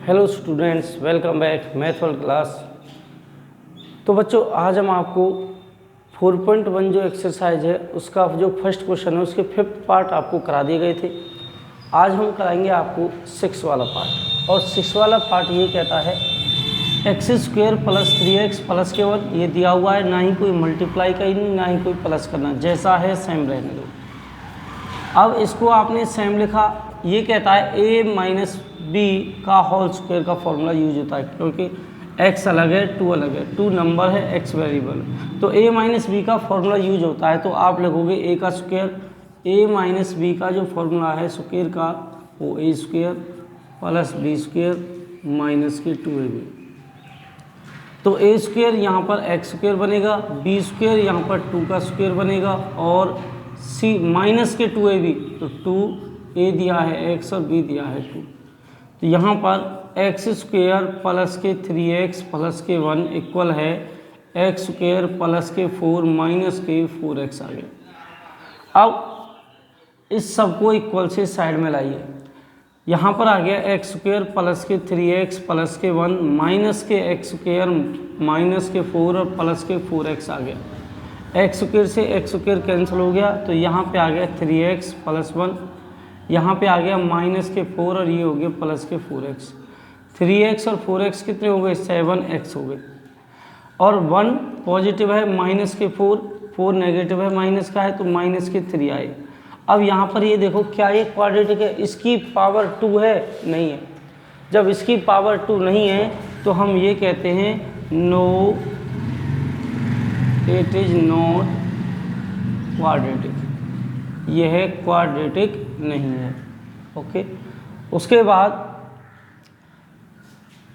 Hello students, welcome back math world class. तो बच्चों, आज हम आपको 4.1 जो एक्सरसाइज है उसका जो फर्स्ट क्वेश्चन है उसके फिफ्थ पार्ट आपको करा दिए गए थे। आज हम कराएंगे आपको 6 वाला पार्ट, और 6 वाला पार्ट ये कहता है x square plus 3x plus के 1। ये दिया हुआ है, ना ही कोई मल्टीप्लाई करनी ना ही कोई प्लस करना, जैसा है सेम रहने दो। अब इसको आपने सेम लिखा। ये कहता है a माइनस बी का होल स्क्वायर का फॉर्मूला यूज होता है, क्योंकि x अलग है, 2 अलग है, 2 नंबर है, x वेरिएबल, तो a माइनस बी का फॉर्मूला यूज होता है। तो आप लिखोगे a का स्क्वायर, a माइनस बी का जो फॉर्मूला है स्क्वायर का वो a square plus B square minus के 2ab। तो a स्क्वायर यहाँ पर x स्क्वायर बनेगा, b स्क्वायर यहाँ पर 2 का स्क्वायर बनेगा, और c माइनस के 2ab, तो 2a दिया है x और b दिया है 2। तो यहाँ पर एक्स स्क्वेयर प्लस के 3x प्लस के 1 इक्वल है एक्स स्क्वेयर प्लस के 4 माइनस के 4x आ गया। अब इस सब को इक्वल से साइड में लाइए। यहाँ पर आ गया एक्स स्क्वेयर प्लस के 3x प्लस के 1 माइनस के एक्स स्क्वेयर माइनस के 4 और प्लस के 4x आ गया। एक्स स्क्वेयर से एक्स स्क्वेयर कैंसिल हो गया, तो यहाँ पे आ गया 3x प्लस 1, यहाँ पे आ गया माइनस के 4 और ये हो गया प्लस के 4x। 3x और 4x कितने हो गए? 7x हो गए। और 1 पॉजिटिव है, माइनस के 4 नेगेटिव है, माइनस का है, तो माइनस के 3 आए। अब यहाँ पर ये देखो, क्या ये क्वाड्रेटिक है? इसकी पावर 2 है? नहीं है। जब इसकी पावर 2 नहीं है तो हम ये कहते हैं no, it is not quadratic. यह क्वाड्रेटिक नहीं है। ओके, उसके बाद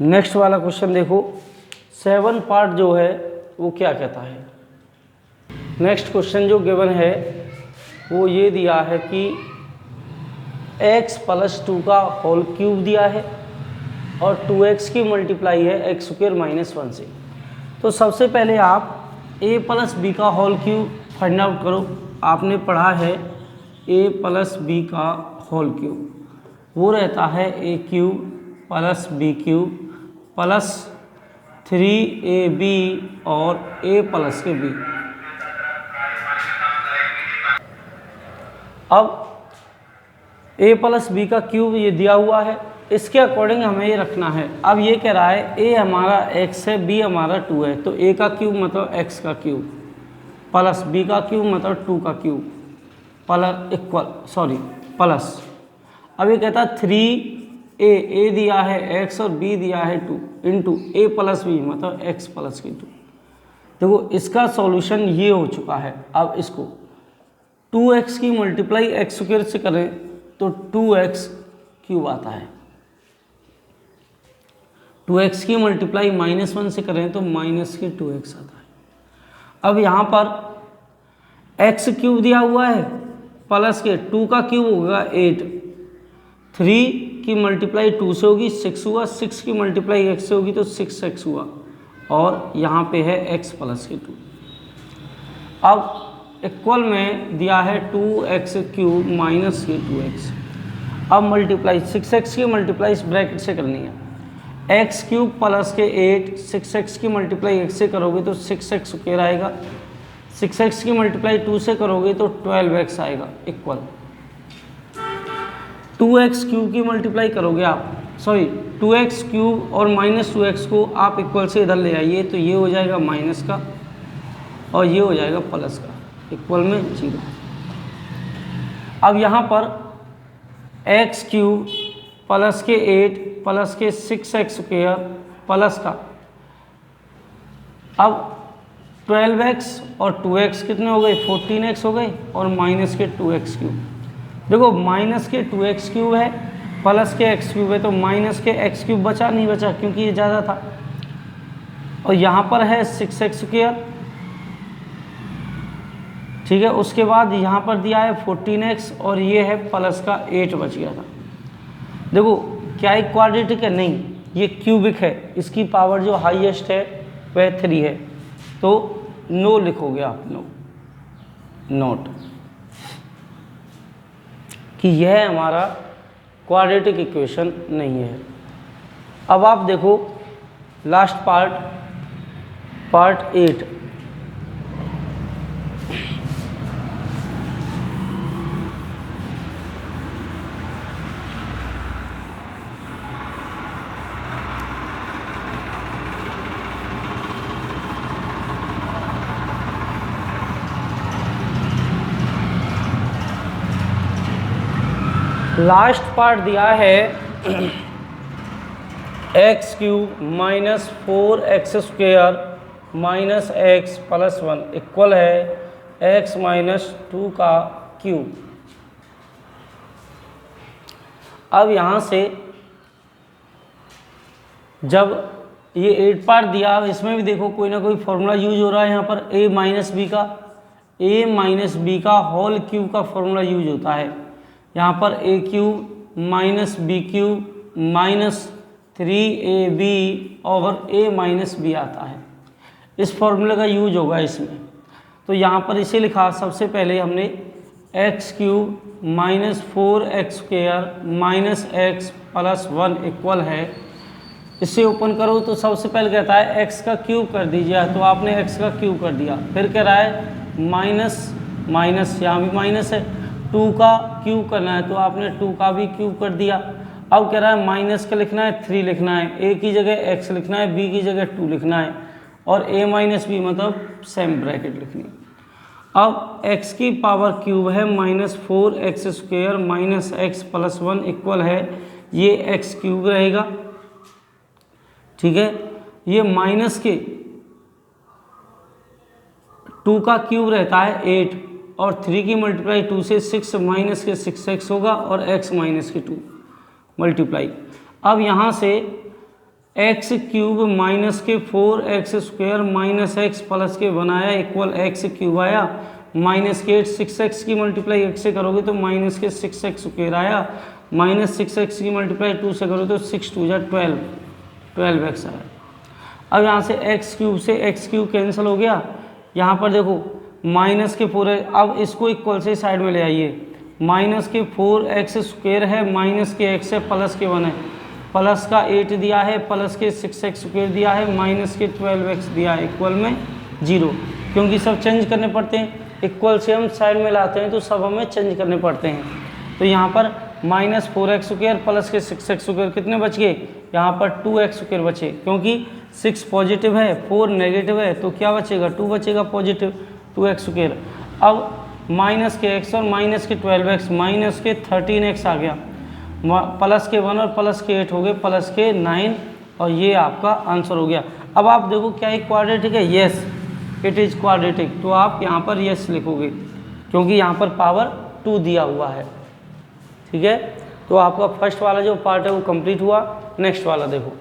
नेक्स्ट वाला क्वेश्चन देखो, 7 पार्ट जो है वो क्या कहता है। नेक्स्ट क्वेश्चन जो गिवन है वो ये दिया है कि x प्लस 2 का होल क्यूब दिया है और 2x की मल्टीप्लाई है एक्स स्क्वायर माइनस 1 से। तो सबसे पहले आप a प्लस बी का होल क्यूब फाइंड आउट करो। आपने पढ़ा है a प्लस बी का होल क्यूब, वो रहता है a cube plus B cube plus 3ab और a प्लस के b। अब a प्लस बी का क्यूब ये दिया हुआ है, इसके अकॉर्डिंग हमें ये रखना है। अब ये कह रहा है a हमारा x है, b हमारा 2 है, तो a का क्यूब मतलब x का क्यूब प्लस b का क्यूब मतलब 2 का क्यूब प्लस इक्वल प्लस। अब ये कहता है 3a दिया है x और b दिया है 2 इंटू a प्लस बी मतलब x प्लस के 2। देखो इसका सॉल्यूशन ये हो चुका है। अब इसको 2x की मल्टीप्लाई एक्स स्क्वायर से करें तो 2x क्यूब आता है, 2x की मल्टीप्लाई माइनस 1 से करें तो माइनस के 2x आता है। अब यहाँ पर x क्यूब दिया हुआ है प्लस के 2 का क्यूब होगा 8, 3 की मल्टीप्लाई 2 से होगी 6 हुआ, 6 की मल्टीप्लाई x से होगी तो 6x हुआ, और यहाँ पे है x प्लस के 2। अब इक्वल में दिया है 2x क्यूब माइनस के 2x। अब मल्टीप्लाई 6x की मल्टीप्लाई इस ब्रैकेट से करनी है। x क्यूब प्लस के 8, 6x की मल्टीप्लाई x से करोगे तो 6x स्क्वायर आएगा, 6x की मल्टीप्लाई 2 से करोगे तो 12x आएगा इक्वल। 2x क्यूब की मल्टीप्लाई करोगे आप, 2x क्यूब और माइनस 2x को आप इक्वल से इधर ले आइए, तो ये हो जाएगा माइनस का और ये हो जाएगा प्लस का, इक्वल में 0। अब यहाँ पर x क्यूब प्लस के 8 प्लस के 6x स्क्वायर प्लस का, अब 12x और 2x कितने हो गए? 14x हो गए, और माइनस के 2x क्यूब। देखो माइनस के 2x क्यूब है प्लस के x क्यूब है, तो माइनस के x क्यूब बचा नहीं बचा क्योंकि ये ज़्यादा था, और यहाँ पर है 6x स्क्वायर, ठीक है। उसके बाद यहाँ पर दिया है 14x और ये है प्लस का 8 बच गया था। देखो क्या एक क्वाड्रेटिक है? नहीं, ये क्यूबिक है। इसकी पावर जो हाईएस्ट है वह 3 है, तो नो लिखोगे आप, नो, नोट, कि यह हमारा क्वाड्रेटिक इक्वेशन नहीं है। अब आप देखो लास्ट पार्ट 8। लास्ट पार्ट दिया है x cube minus 4x² minus x plus 1 equal है x माइनस 2 का क्यूब। अब यहाँ से जब ये 8 पार्ट दिया, अब इसमें भी देखो कोई ना कोई फॉर्मूला यूज हो रहा है। यहाँ पर a माइनस बी का होल क्यूब का फॉर्मूला यूज होता है। यहाँ पर a cube minus B cube minus 3ab और a माइनस बी आता है। इस फॉर्मूले का यूज होगा इसमें। तो यहाँ पर इसे लिखा, सबसे पहले हमने x cube minus 4x² minus x plus 1 equal है। इसे ओपन करो तो सबसे पहले कहता है x का क्यूब कर दीजिए, तो आपने x का क्यूब कर दिया। फिर कह रहा है माइनस माइनस, यहाँ भी माइनस है, 2 का क्यूब करना है तो आपने 2 का भी क्यूब कर दिया। अब कह रहा है माइनस का लिखना है 3 लिखना है, a की जगह x लिखना है, b की जगह 2 लिखना है और a माइनस बी मतलब सेम ब्रैकेट लिखनी है। अब x की पावर क्यूब है minus 4x² minus x plus 1 equal है, ये x क्यूब रहेगा, ठीक है। ये माइनस के 2 का क्यूब रहता है 8 और 3 की मल्टीप्लाई 2 से 6 माइनस के 6x होगा और x माइनस के 2 मल्टीप्लाई। अब यहाँ से x क्यूब माइनस के 4x² माइनस एक्स प्लस के बनाया इक्वल x क्यूब आया, माइनस के 6x की मल्टीप्लाई 8 से करोगे तो माइनस के 6x² आया, माइनस 6x की मल्टीप्लाई 2 से करोगे तो 6 2 जा 12x आया। अब यहाँ से x क्यूब से x क्यूब कैंसिल हो गया। यहाँ पर देखो माइनस के 4, अब इसको इक्वल से साइड में ले आइए। माइनस के 4x² है, माइनस के x है, प्लस के 1 है, प्लस का 8 दिया है, प्लस के 6x² दिया है, माइनस के 12x दिया है, इक्वल में 0, क्योंकि सब चेंज करने पड़ते हैं। इक्वल से हम साइड में लाते हैं तो सब हमें चेंज करने पड़ते हैं। तो यहाँ पर माइनस 4x² प्लस के 6x² कितने बच गए, यहाँ पर 2x² बचे, क्योंकि 6 पॉजिटिव है 4 नेगेटिव है, तो क्या बचेगा 2 बचेगा पॉजिटिव 2x²। अब माइनस के x और माइनस के 12x माइनस के 13x आ गया, प्लस के 1 और प्लस के 8 हो गए, प्लस के 9 और ये आपका आंसर हो गया। अब आप देखो क्या ये क्वाड्रेटिक है, यस इट इज़ क्वाड्रेटिक, तो आप यहाँ पर यस लिखोगे क्योंकि यहाँ पर पावर 2 दिया हुआ है, ठीक है। तो आपका फर्स्ट वाला जो पार्ट है वो कंप्लीट हुआ। नेक्स्ट वाला देखो,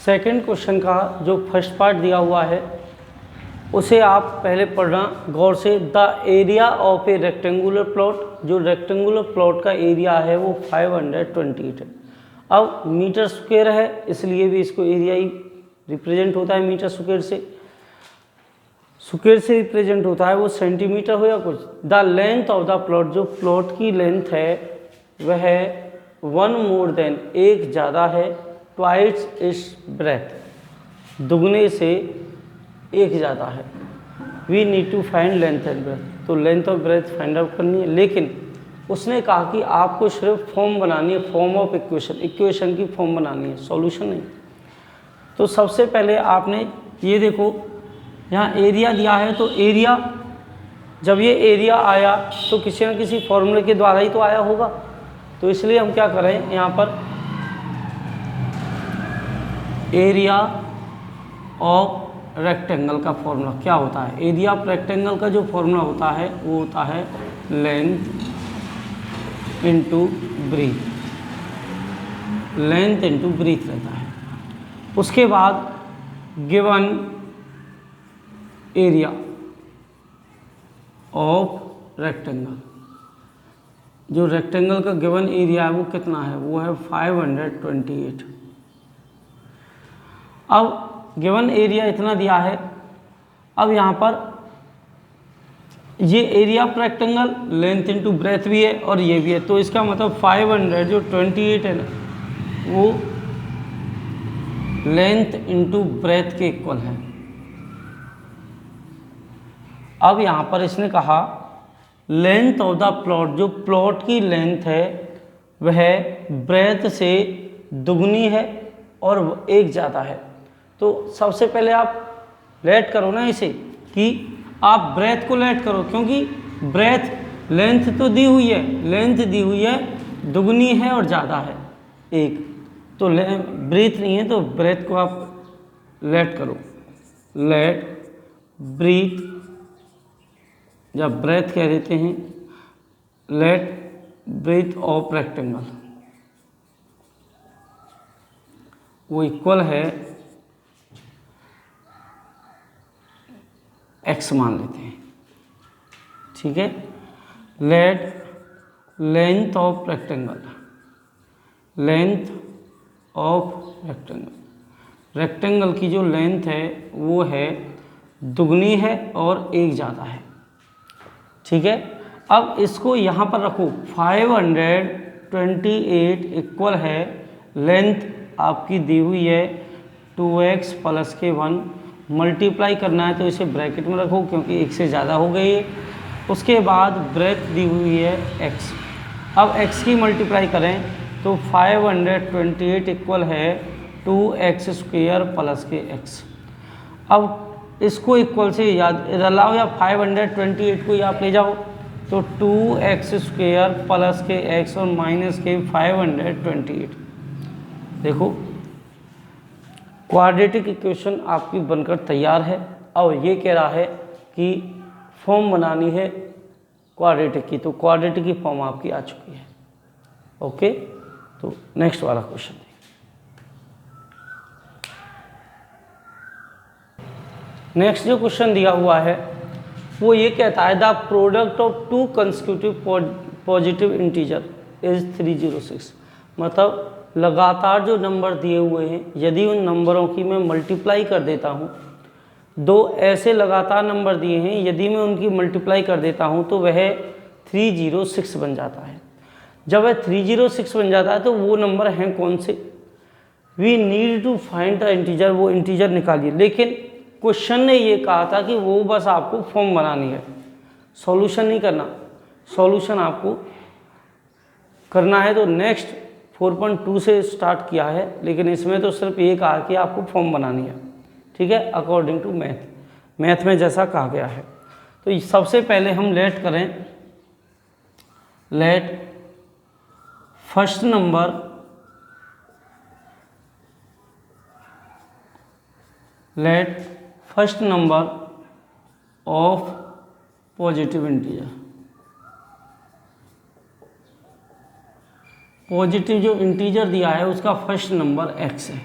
सेकंड क्वेश्चन का जो फर्स्ट पार्ट दिया हुआ है उसे आप पहले पढ़ना गौर से। The area of A rectangular plot, जो रेक्टेंगुलर प्लॉट का एरिया है वो 528 है। अब मीटर स्क्वायर है इसलिए भी इसको एरिया ही रिप्रेजेंट होता है मीटर स्क्वायर से रिप्रेजेंट होता है, वो सेंटीमीटर हो या कुछ। The length of the plot, जो प्लॉट की लेंथ है वह 1 मोर देन, एक ज़्यादा है, ट्वाइस इट्स ब्रेथ, दुगने से एक ज़्यादा है। We need to find length and breadth, तो लेंथ और ब्रेथ फाइंड आउट करनी है। लेकिन उसने कहा कि आपको सिर्फ फॉर्म बनानी है, फॉर्म ऑफ इक्वेशन की फॉर्म बनानी है, सॉल्यूशन नहीं। तो सबसे पहले आपने ये देखो यहाँ एरिया दिया है, तो एरिया जब ये एरिया आया तो किसी न किसी फॉर्मूले के द्वारा ही तो आया होगा, तो इसलिए हम क्या करें यहाँ पर एरिया ऑफ रेक्टेंगल का फॉर्मूला क्या होता है। एरिया ऑफ रेक्टेंगल का जो फॉर्मूला होता है वो होता है length into breadth, length into breadth रहता है। उसके बाद गिवन एरिया ऑफ रेक्टेंगल, जो रेक्टेंगल का गिवन एरिया है वो कितना है, वो है 528। अब गिवन एरिया इतना दिया है। अब यहाँ पर ये area of rectangle length into breadth भी है और ये भी है, तो इसका मतलब 500 जो 28 है ना वो लेंथ इंटू ब्रेथ के इक्वल है। अब यहाँ पर इसने कहा लेंथ ऑफ द प्लॉट, जो प्लॉट की लेंथ है वह ब्रेथ से दुगनी है और एक ज़्यादा है। तो सबसे पहले आप लेट करो ना इसे, कि आप ब्रेथ को लेट करो, क्योंकि ब्रेथ लेंथ तो दी हुई है, लेंथ दी हुई है, दुगनी है और ज़्यादा है एक, तो ब्रीथ नहीं है, तो ब्रेथ को आप लेट करो, लेट ब्रीथ, जब ब्रेथ कह देते हैं, लेट ब्रीथ ऑफ रेक्टेंगल, वो इक्वल है x मान लेते हैं, ठीक है। Late length of rectangle, length of rectangle, rectangle की जो लेंथ है वो है दुगनी है और एक ज़्यादा है, ठीक है। अब इसको यहाँ पर रखो, 528 इक्वल है, लेंथ आपकी दी हुई है 2x प्लस के 1, मल्टीप्लाई करना है तो इसे ब्रैकेट में रखो क्योंकि एक से ज़्यादा हो गई है। उसके बाद ब्रेथ दी हुई है x, अब x की मल्टीप्लाई करें तो 528 इक्वल है 2x स्क्वायर प्लस के x। अब इसको इक्वल से याद लाओ या 528 को आप ले जाओ, तो 2x स्क्वायर प्लस के x और माइनस के 528। देखो क्वाड्रेटिक इक्वेशन आपकी बनकर तैयार है। और ये कह रहा है कि फॉर्म बनानी है क्वाड्रेटिक की, तो क्वाड्रेटिक की फॉर्म आपकी आ चुकी है। ओके, तो नेक्स्ट वाला क्वेश्चन, नेक्स्ट जो क्वेश्चन दिया हुआ है वो ये कहता है the product of to consecutive positive integer is 306। मतलब लगातार जो नंबर दिए हुए हैं, यदि उन नंबरों की मैं मल्टीप्लाई कर देता हूँ, दो ऐसे लगातार नंबर दिए हैं, यदि मैं उनकी मल्टीप्लाई कर देता हूँ तो वह 306 बन जाता है। जब वह 306 बन जाता है तो वो नंबर हैं कौन से? We need to find the integer, वो इंटीजर निकालिए। लेकिन क्वेश्चन ने ये कहा था कि वो बस आपको फॉर्म बनानी है, सॉल्यूशन नहीं करना। सॉल्यूशन आपको करना है तो नेक्स्ट 4.2 से स्टार्ट किया है, लेकिन इसमें तो सिर्फ ये कहा कि आपको फॉर्म बनानी है, ठीक है, अकॉर्डिंग टू मैथ में जैसा कहा गया है। तो सबसे पहले हम लेट करें, let first number let first number of positive integer, positive जो इंटीजर दिया है उसका फर्स्ट नंबर x है।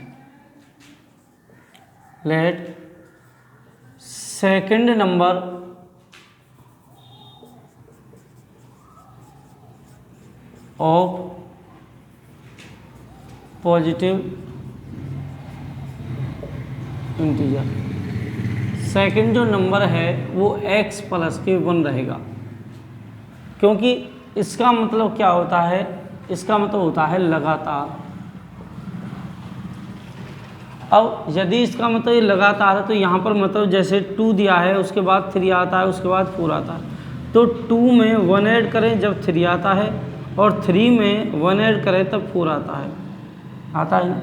Let second number of positive integer, second जो नंबर है वो x प्लस के 1 रहेगा, क्योंकि इसका मतलब क्या होता है? इसका मतलब होता है लगातार। अब यदि इसका मतलब ये लगातार है तो यहाँ पर मतलब जैसे 2 दिया है, उसके बाद 3 आता है, उसके बाद 4 आता है, तो 2 में 1 ऐड करें जब 3 आता है, और 3 में 1 ऐड करें तब 4 आता है ना।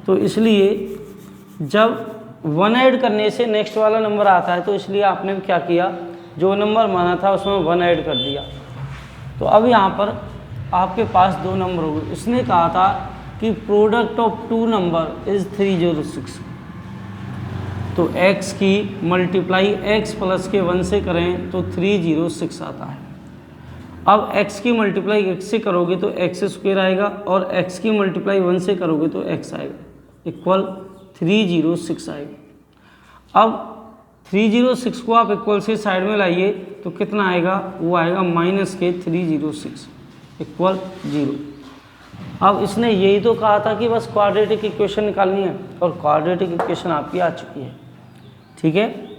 तो इसलिए जब 1 ऐड करने से नेक्स्ट वाला नंबर आता है, तो इसलिए आपने क्या किया, जो नंबर माना था उसमें 1 ऐड कर दिया। तो अब यहाँ पर आपके पास 2 नंबर हो गए। इसने कहा था कि प्रोडक्ट ऑफ 2 नंबर इज 306, तो x की मल्टीप्लाई x प्लस के 1 से करें तो 306 आता है। अब x की मल्टीप्लाई x से करोगे तो x स्क्वायर आएगा, और x की मल्टीप्लाई 1 से करोगे तो x आएगा, इक्वल 306 आएगा। अब 306 को आप इक्वल से साइड में लाइए तो कितना आएगा? वो आएगा माइनस के 306 इक्वल 0। अब इसने यही तो कहा था कि बस क्वाड्रेटिक इक्वेशन निकालनी है, और क्वाड्रेटिक इक्वेशन आपकी आ चुकी है, ठीक है।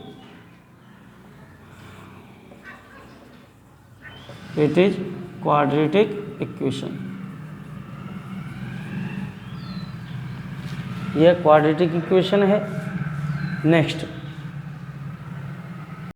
It is quadratic equation. यह क्वाड्रेटिक इक्वेशन है। नेक्स्ट